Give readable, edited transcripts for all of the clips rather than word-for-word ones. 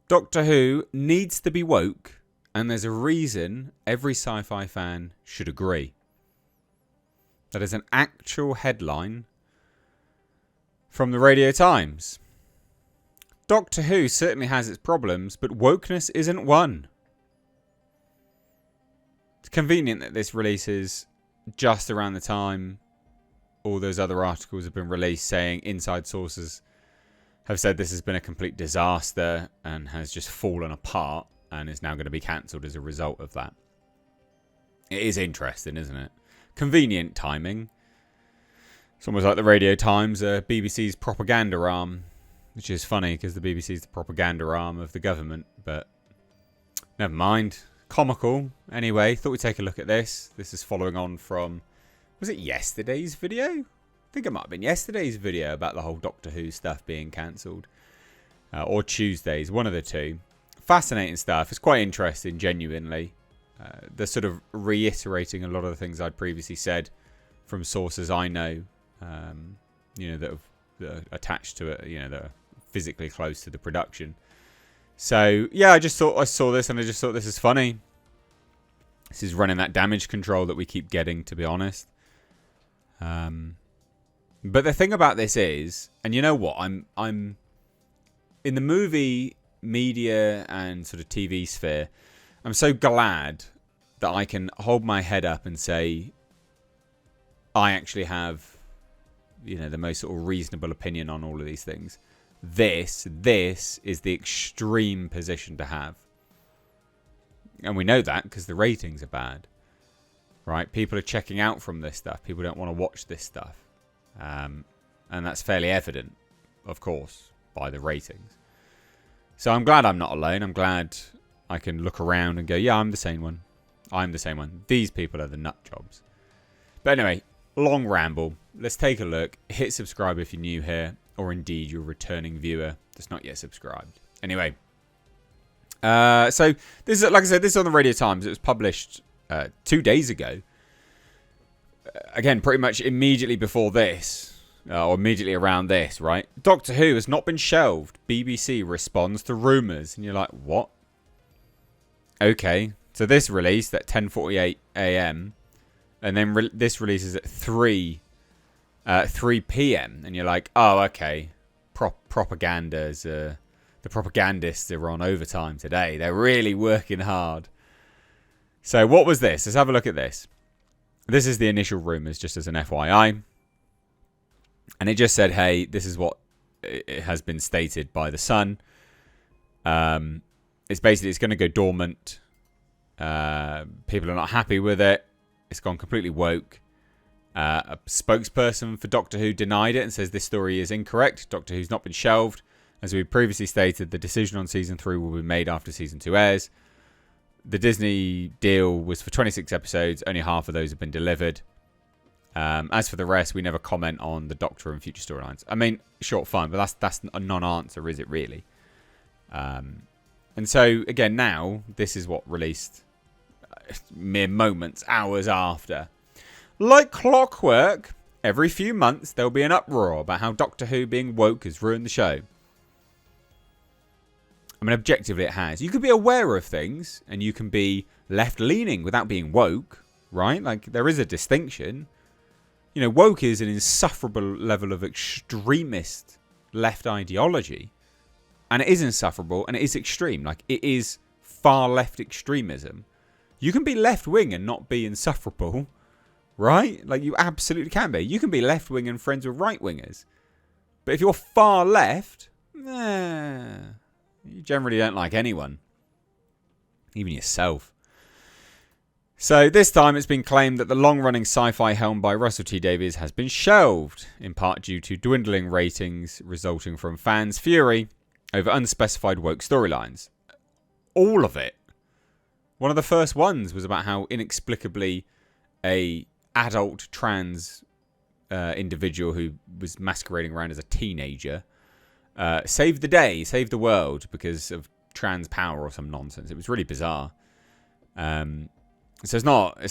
Doctor Who needs to be woke, and there's a reason every sci-fi fan should agree. That is an actual headline from the Radio Times. Doctor Who certainly has its problems, but wokeness isn't one. It's convenient that this releases just around the time all those other articles have been released saying inside sources have said this has been a complete disaster and has just fallen apart and is now going to be cancelled as a result of that. It is interesting, isn't it? Convenient timing. It's almost like the Radio Times, BBC's propaganda arm, which is funny because the BBC is the propaganda arm of the government, but never mind. Comical. Anyway, thought we'd take a look at this. This is following on from, was it yesterday's video? I think it might have been yesterday's video about the whole Doctor Who stuff being cancelled. Or Tuesday's, one of the two. Fascinating stuff. It's quite interesting, genuinely. They're sort of reiterating a lot of the things I'd previously said from sources I know, that are attached to it, that are physically close to the production. So, yeah, I saw this and I just thought this is funny. This is running that damage control that we keep getting, to be honest. But the thing about this is, and you know what, I'm in the movie, media and sort of TV sphere, I'm so glad that I can hold my head up and say I actually have, the most sort of reasonable opinion on all of these things. This is the extreme position to have. And we know that because the ratings are bad. Right? People are checking out from this stuff. People don't want to watch this stuff. And that's fairly evident, of course, by the ratings. So I'm glad I'm not alone. I'm glad I can look around and go, yeah, I'm the same one. I'm the same one. These people are the nut jobs. But anyway, long ramble. Let's take a look. Hit subscribe if you're new here, or indeed you're a returning viewer that's not yet subscribed. Anyway, so this is, like I said, this is on the Radio Times. It was published 2 days ago. Again, pretty much immediately before this, or immediately around this, right? Doctor Who has not been shelved. BBC responds to rumours. And you're like, what? Okay. So this released at 10:48 a.m. And then this releases at 3 p.m. And you're like, oh, okay. Propaganda's, the propagandists are on overtime today. They're really working hard. So what was this? Let's have a look at this. This is the initial rumours, just as an FYI. And it just said, hey, this is what it has been stated by The Sun. It's going to go dormant. People are not happy with it. It's gone completely woke. A spokesperson for Doctor Who denied it and says this story is incorrect. Doctor Who's not been shelved. As we previously stated, the decision on Season 3 will be made after Season 2 airs. The Disney deal was for 26 episodes. Only half of those have been delivered. As for the rest, we never comment on the Doctor and future storylines. I mean, short, fine, but that's a non-answer, is it really? And so, again, now, this is what released mere moments, hours after. Like clockwork, every few months there'll be an uproar about how Doctor Who being woke has ruined the show. I mean, objectively it has. You can be aware of things and you can be left-leaning without being woke, right? Like, there is a distinction. Woke is an insufferable level of extremist left ideology. And it is insufferable and it is extreme. Like, it is far left extremism. You can be left-wing and not be insufferable, right? Like, you absolutely can be. You can be left-wing and friends with right-wingers. But if you're far left, you generally don't like anyone. Even yourself. So this time it's been claimed that the long-running Sci-Fi helm by Russell T Davies has been shelved, in part due to dwindling ratings resulting from fans' fury over unspecified woke storylines. All of it. One of the first ones was about how inexplicably a adult trans individual who was masquerading around as a teenager saved the day, saved the world because of trans power or some nonsense. It was really bizarre. So it's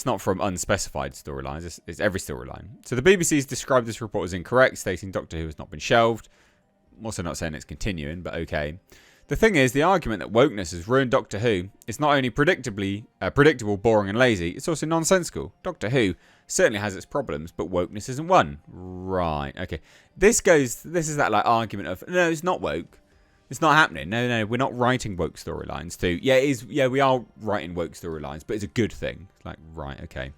not from unspecified storylines. It's every storyline. So the BBC's described this report as incorrect, stating Doctor Who has not been shelved. I'm also not saying it's continuing, but okay. The thing is, the argument that wokeness has ruined Doctor Who is not only predictable, boring and lazy, it's also nonsensical. Doctor Who certainly has its problems, but wokeness isn't one. Right, okay. This is that like argument of, no, it's not woke. It's not happening. No, we're not writing woke storylines too. Yeah, it is. Yeah, we are writing woke storylines, but it's a good thing. Like, right, okay.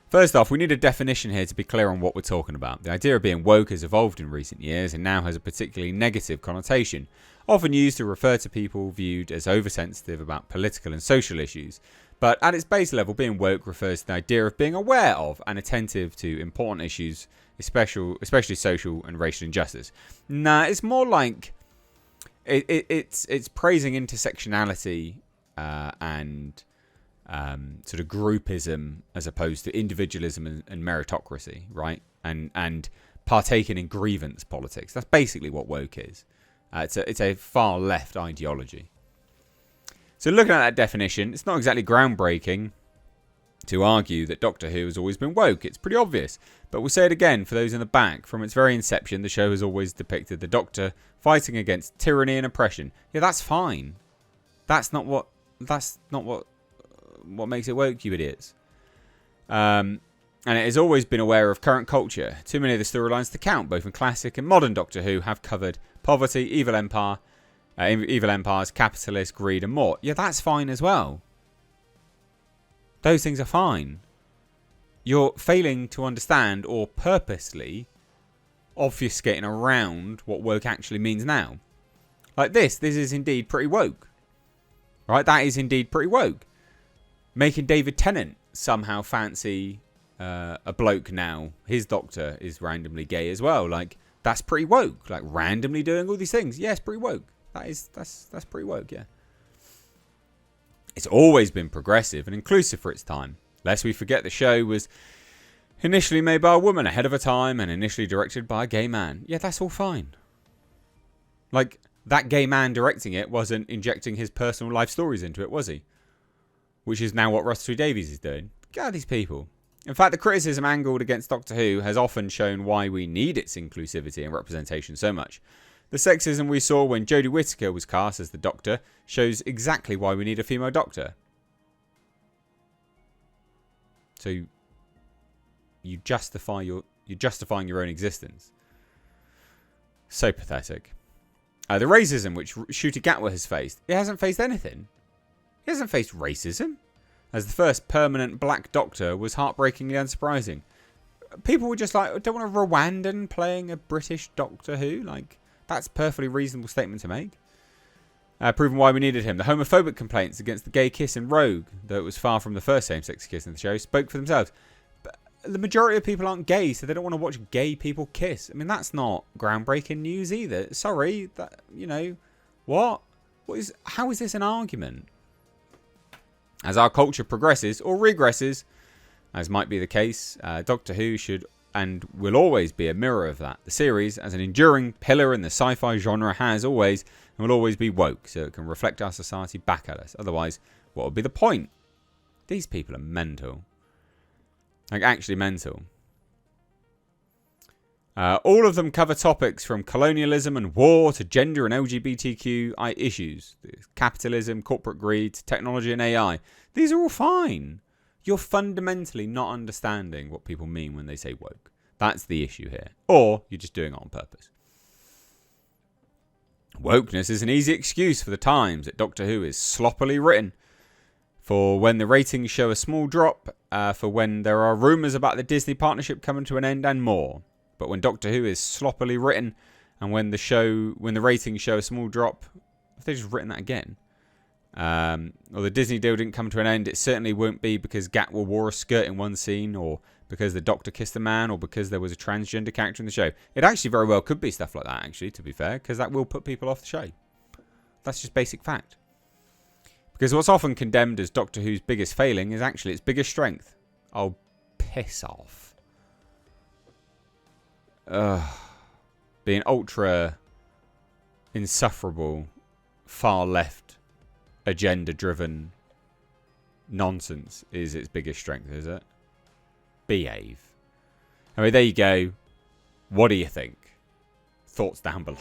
First off, we need a definition here to be clear on what we're talking about. The idea of being woke has evolved in recent years and now has a particularly negative connotation, often used to refer to people viewed as oversensitive about political and social issues. But at its base level, being woke refers to the idea of being aware of and attentive to important issues, especially social and racial injustice. Nah, it's more like it's praising intersectionality and sort of groupism as opposed to individualism and meritocracy, right? And partaking in grievance politics. That's basically what woke is. It's a far left ideology. So looking at that definition, it's not exactly groundbreaking to argue that Doctor Who has always been woke. It's pretty obvious. But we'll say it again for those in the back. From its very inception, the show has always depicted the Doctor fighting against tyranny and oppression. Yeah, that's fine. That's not what makes it woke, you idiots. And it has always been aware of current culture. Too many of the storylines to count, both in classic and modern Doctor Who, have covered poverty, evil empires, capitalist, greed, and more. Yeah, that's fine as well. Those things are fine. You're failing to understand or purposely obfuscating around what woke actually means now. Like this is indeed pretty woke. Right? That is indeed pretty woke. Making David Tennant somehow fancy a bloke now. His Doctor is randomly gay as well. Like, that's pretty woke. Like, randomly doing all these things. Yeah, it's pretty woke. That's pretty woke, yeah. It's always been progressive and inclusive for its time. Lest we forget the show was initially made by a woman ahead of her time and initially directed by a gay man. Yeah, that's all fine. Like, that gay man directing it wasn't injecting his personal life stories into it, was he? Which is now what Russell T Davies is doing. God, these people. In fact, the criticism angled against Doctor Who has often shown why we need its inclusivity and representation so much. The sexism we saw when Jodie Whittaker was cast as the Doctor shows exactly why we need a female Doctor. So you're justifying your own existence. So pathetic. The racism which Ncuti Gatwa has faced, it hasn't faced anything. He hasn't faced racism. As the first permanent black Doctor was heartbreakingly unsurprising. People were just like, don't want a Rwandan playing a British Doctor Who? Like, that's a perfectly reasonable statement to make. Proving why we needed him. The homophobic complaints against the gay kiss in Rogue, though it was far from the first same-sex kiss in the show, spoke for themselves. But the majority of people aren't gay, so they don't want to watch gay people kiss. I mean, that's not groundbreaking news either. Sorry, that, you know, what? How is this an argument? As our culture progresses or regresses, as might be the case, Doctor Who should and will always be a mirror of that. The series, as an enduring pillar in the sci-fi genre, has always and will always be woke, so it can reflect our society back at us. Otherwise, what would be the point? These people are mental. Like, actually mental. All of them cover topics from colonialism and war to gender and LGBTQI issues. Capitalism, corporate greed, technology and AI. These are all fine. You're fundamentally not understanding what people mean when they say woke. That's the issue here. Or you're just doing it on purpose. Wokeness is an easy excuse for the times that Doctor Who is sloppily written. For when the ratings show a small drop, for when there are rumours about the Disney partnership coming to an end and more. But when Doctor Who is sloppily written and when the ratings show a small drop, if they've just written that again, or the Disney deal didn't come to an end, it certainly won't be because Gatwa wore a skirt in one scene, or because the Doctor kissed a man, or because there was a transgender character in the show. It actually very well could be stuff like that, actually, to be fair, because that will put people off the show. That's just basic fact. Because what's often condemned as Doctor Who's biggest failing is actually its biggest strength. Oh, piss off. Being ultra insufferable, far left, agenda driven nonsense is its biggest strength, is it? Behave. I mean, there you go. What do you think? Thoughts down below.